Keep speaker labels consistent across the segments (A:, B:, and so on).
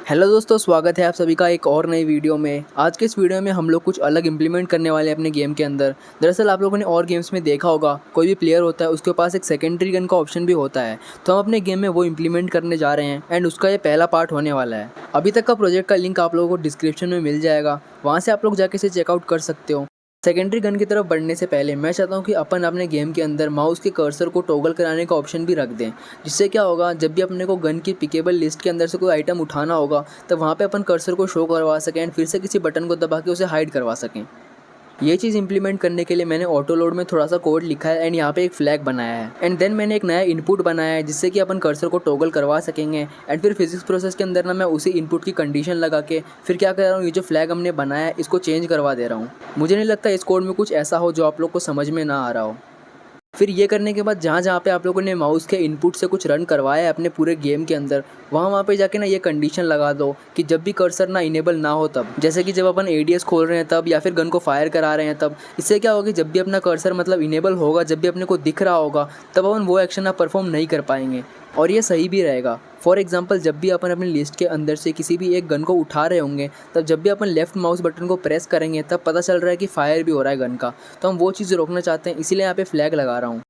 A: Hello दोस्तों, स्वागत है आप सभी का एक और नई वीडियो में। आज के इस वीडियो में हम लोग कुछ अलग इंप्लीमेंट करने वाले हैं अपने गेम के अंदर। दरअसल आप लोगों ने और गेम्स में देखा होगा, कोई भी प्लेयर होता है उसके पास एक सेकेंडरी गन का ऑप्शन भी होता है। तो हम अपने गेम में वो इंप्लीमेंट करने जा रहे हैं एंड उसका ये पहला पार्ट होने वाला है। अभी तक का प्रोजेक्ट का लिंक आप लोगों को डिस्क्रिप्शन में मिल जाएगा, वहाँ से आप लोग जाके इसे चेकआउट कर सकते हो। सेकेंडरी गन की तरफ बढ़ने से पहले मैं चाहता हूँ कि अपन अपने गेम के अंदर माउस के कर्सर को टॉगल कराने का ऑप्शन भी रख दें। जिससे क्या होगा, जब भी अपने को गन की पिकेबल लिस्ट के अंदर से कोई आइटम उठाना होगा तब वहाँ पे अपन कर्सर को शो करवा सकें एंड फिर से किसी बटन को दबा के उसे हाइड करवा सकें। ये चीज़ इंप्लीमेंट करने के लिए मैंने ऑटो लोड में थोड़ा सा कोड लिखा है एंड यहाँ पे एक फ्लैग बनाया है एंड देन मैंने एक नया इनपुट बनाया है जिससे कि अपन कर्सर को टॉगल करवा सकेंगे। एंड फिर फिजिक्स प्रोसेस के अंदर ना मैं उसी इनपुट की कंडीशन लगा के फिर क्या कर रहा हूँ, ये जो फ्लैग हमने बनाया है इसको चेंज करवा दे रहा हूँ। मुझे नहीं लगता इस कोड में कुछ ऐसा हो जो आप लोग को समझ में ना आ रहा हो। फिर ये करने के बाद जहाँ जहाँ पे आप लोगों ने माउस के इनपुट से कुछ रन करवाया है अपने पूरे गेम के अंदर, वहाँ पे जाके ना ये कंडीशन लगा दो कि जब भी कर्सर ना इनेबल ना हो तब, जैसे कि जब अपन एडीएस खोल रहे हैं तब या फिर गन को फायर करा रहे हैं तब। इससे क्या होगा कि जब भी अपना कर्सर मतलब इनेबल होगा, जब भी अपने को दिख रहा होगा, तब अपन वो एक्शन आप परफॉर्म नहीं कर पाएंगे। और ये सही भी रहेगा। फॉर एग्जांपल, जब भी अपन अपनी लिस्ट के अंदर से किसी भी एक गन को उठा रहे होंगे, तब जब भी अपन लेफ्ट माउस बटन को प्रेस करेंगे तब पता चल रहा है कि फायर भी हो रहा है गन का। तो हम वो चीज़ रोकना चाहते हैं, इसीलिए यहाँ पे फ्लैग लगा रहा हूँ।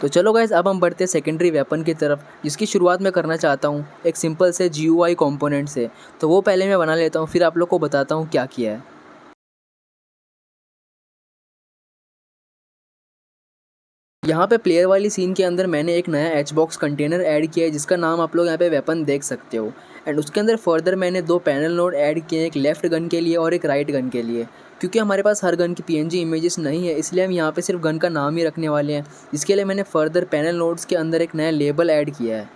A: तो चलो गाइस, अब हम बढ़ते हैं सेकेंडरी वेपन की तरफ, जिसकी शुरुआत मैं करना चाहता हूँ एक सिंपल से GUI कंपोनेंट से। तो वो पहले मैं बना लेता हूँ, फिर आप लोग को बताता हूँ क्या किया है। यहाँ पे प्लेयर वाली सीन के अंदर मैंने एक नया एच बॉक्स कंटेनर ऐड किया है जिसका नाम आप लोग यहाँ पे वेपन देख सकते हो। एंड उसके अंदर फर्दर मैंने दो पैनल नोड ऐड किए हैं, एक लेफ्ट गन के लिए और एक राइट गन के लिए। क्योंकि हमारे पास हर गन की PNG इमेजेस नहीं है, इसलिए हम यहाँ पे सिर्फ गन का नाम ही रखने वाले हैं। इसके लिए मैंने फर्दर पैनल नोड्स के अंदर एक नया लेबल ऐड किया है।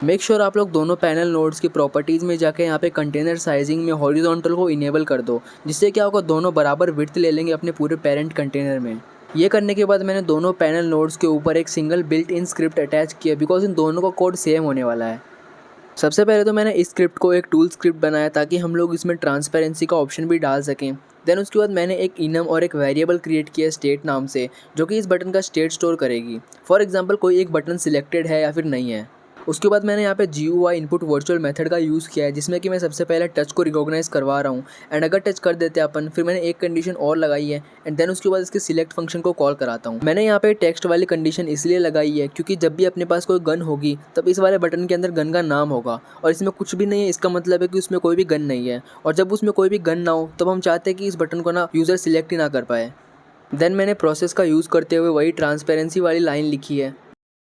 A: मेक श्योर आप लोग दोनों पैनल नोड्स की प्रॉपर्टीज़ में जाके यहाँ पे कंटेनर साइजिंग में हॉरिजॉन्टल को इनेबल कर दो, जिससे क्या होगा, दोनों बराबर विड्थ ले लेंगे अपने पूरे पेरेंट कंटेनर में। ये करने के बाद मैंने दोनों पैनल नोड्स के ऊपर एक single built in script attach किया, बिकॉज इन दोनों का कोड सेम होने वाला है। सबसे पहले तो मैंने इस स्क्रिप्ट को एक टूल स्क्रिप्ट बनाया ताकि हम लोग इसमें ट्रांसपेरेंसी का ऑप्शन भी डाल सकें। देन उसके बाद मैंने एक इनम और एक वेरिएबल क्रिएट किया स्टेट नाम से, जो कि इस बटन का स्टेट स्टोर करेगी। फॉर एग्जांपल, कोई एक बटन सिलेक्टेड है या फिर नहीं है। उसके बाद मैंने यहाँ पे GUI इनपुट वर्चुअल मेथड का यूज़ किया है, जिसमें कि मैं सबसे पहले टच को रिकॉग्नाइज करवा रहा हूँ। एंड अगर टच कर देते हैं अपन, फिर मैंने एक कंडीशन और लगाई है एंड देन उसके बाद इसके सिलेक्ट फंक्शन को कॉल कराता हूँ। मैंने यहाँ पे टेक्स्ट वाली कंडीशन इसलिए लगाई है क्योंकि जब भी अपने पास कोई गन होगी तब इस वाले बटन के अंदर गन का नाम होगा, और इसमें कुछ भी नहीं है, इसका मतलब है कि उसमें कोई भी गन नहीं है। और जब उसमें कोई भी गन ना हो तब हम चाहते हैं कि इस बटन को ना यूज़र सिलेक्ट ही ना कर पाए। देन मैंने प्रोसेस का यूज़ करते हुए वही ट्रांसपेरेंसी वाली लाइन लिखी है।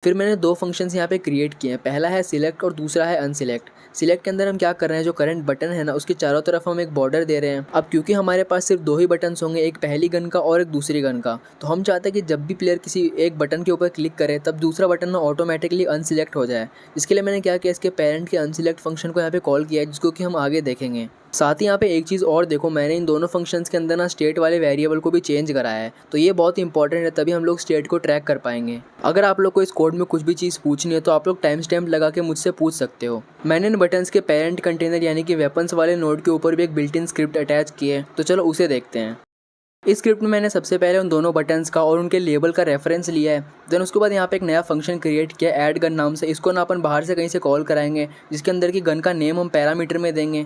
A: फिर मैंने दो फंक्शंस यहाँ पे क्रिएट किए हैं, पहला है सिलेक्ट और दूसरा है अनसिलेक्ट। सिलेक्ट के अंदर हम क्या कर रहे हैं, जो करंट बटन है ना उसके चारों तरफ हम एक बॉर्डर दे रहे हैं। अब क्योंकि हमारे पास सिर्फ दो ही बटन्स होंगे, एक पहली गन का और एक दूसरी गन का, तो हम चाहते हैं कि जब भी प्लेयर किसी एक बटन के ऊपर क्लिक करे तब दूसरा बटन ना ऑटोमेटिकली अनसिलेक्ट हो जाए। इसके लिए मैंने क्या किया, इसके पेरेंट के अनसिलेक्ट फंक्शन को यहाँ पे कॉल किया है, जिसको कि हम आगे देखेंगे। साथ ही यहाँ पे एक चीज़ और देखो, मैंने इन दोनों फंक्शंस के अंदर ना स्टेट वाले वेरिएबल को भी चेंज कराया है। तो ये बहुत इंपॉर्टेंट है, तभी हम लोग स्टेट को ट्रैक कर पाएंगे। अगर आप लोग को इस कोड में कुछ भी चीज़ पूछनी है तो आप लोग टाइम स्टैम्प लगा के मुझसे पूछ सकते हो। मैंने इन बटन्स के पेरेंट कंटेनर यानी कि वेपन्स वाले नोड के ऊपर भी एक बिल्ट इन स्क्रिप्ट अटैच की है, तो चलो उसे देखते हैं। इस स्क्रिप्ट में मैंने सबसे पहले उन दोनों बटन्स का और उनके लेबल का रेफरेंस लिया है। देन उसके बाद यहाँ पे एक नया फंक्शन क्रिएट किया ऐड गन नाम से। इसको ना अपन बाहर से कहीं से कॉल कराएंगे, जिसके अंदर की गन का नेम हम पैरामीटर में देंगे।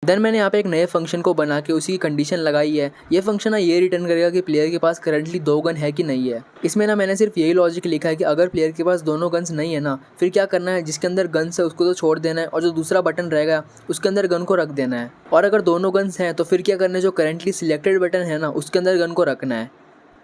A: देन मैंने यहाँ पे एक नए फंक्शन को बना के उसी की कंडीशन लगाई है। ये फंक्शन ना ये रिटर्न करेगा कि प्लेयर के पास करंटली दो गन है कि नहीं है। इसमें ना मैंने सिर्फ यही लॉजिक लिखा है कि अगर प्लेयर के पास दोनों गन्स नहीं है ना, फिर क्या करना है, जिसके अंदर गन्स है उसको तो छोड़ देना है और जो दूसरा बटन रहेगा उसके अंदर गन को रख देना है। और अगर दोनों गन्स हैं तो फिर क्या करना है, जो करंटली सिलेक्टेड बटन है ना उसके अंदर गन को रखना है।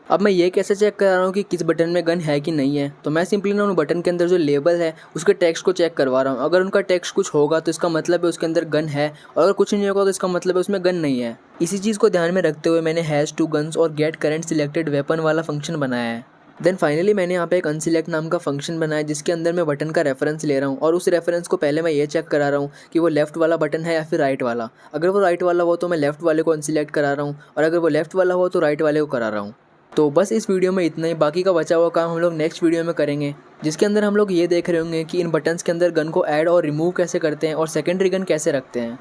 A: अब मैं ये कैसे चेक कर रहा हूँ कि किस बटन में गन है कि नहीं है, तो मैं सिंपली ना उन बटन के अंदर जो लेबल है उसके टेक्स्ट को चेक करवा रहा हूँ। अगर उनका टेक्स्ट कुछ होगा तो इसका मतलब है उसके अंदर गन है, और अगर कुछ नहीं होगा तो इसका मतलब है उसमें गन नहीं है। इसी चीज़ को ध्यान में रखते हुए मैंने हैश टू गन्स और गेट करंट सिलेक्टेड वेपन वाला फंक्शन बनाया है। देन फाइनली मैंने यहाँ पे एक अनसिलेक्ट नाम का फंक्शन बनाया, जिसके अंदर मैं बटन का रेफरेंस ले रहा हूँ और उस रेफरेंस को पहले मैं ये चेक करा रहा हूँ कि वो लेफ्ट वाला बटन है या फिर राइट वाला। अगर वो राइट वाला हो तो मैं लेफ्ट वाले को अनसिलेक्ट करा रहा हूँ, और अगर वो लेफ्ट वाला हो तो राइट वाले को करा रहा हूँ। तो बस इस वीडियो में इतना ही, बाकी का बचा हुआ काम हम लोग नेक्स्ट वीडियो में करेंगे, जिसके अंदर हम लोग ये देख रहे होंगे कि इन बटन्स के अंदर गन को ऐड और रिमूव कैसे करते हैं और सेकेंडरी गन कैसे रखते हैं।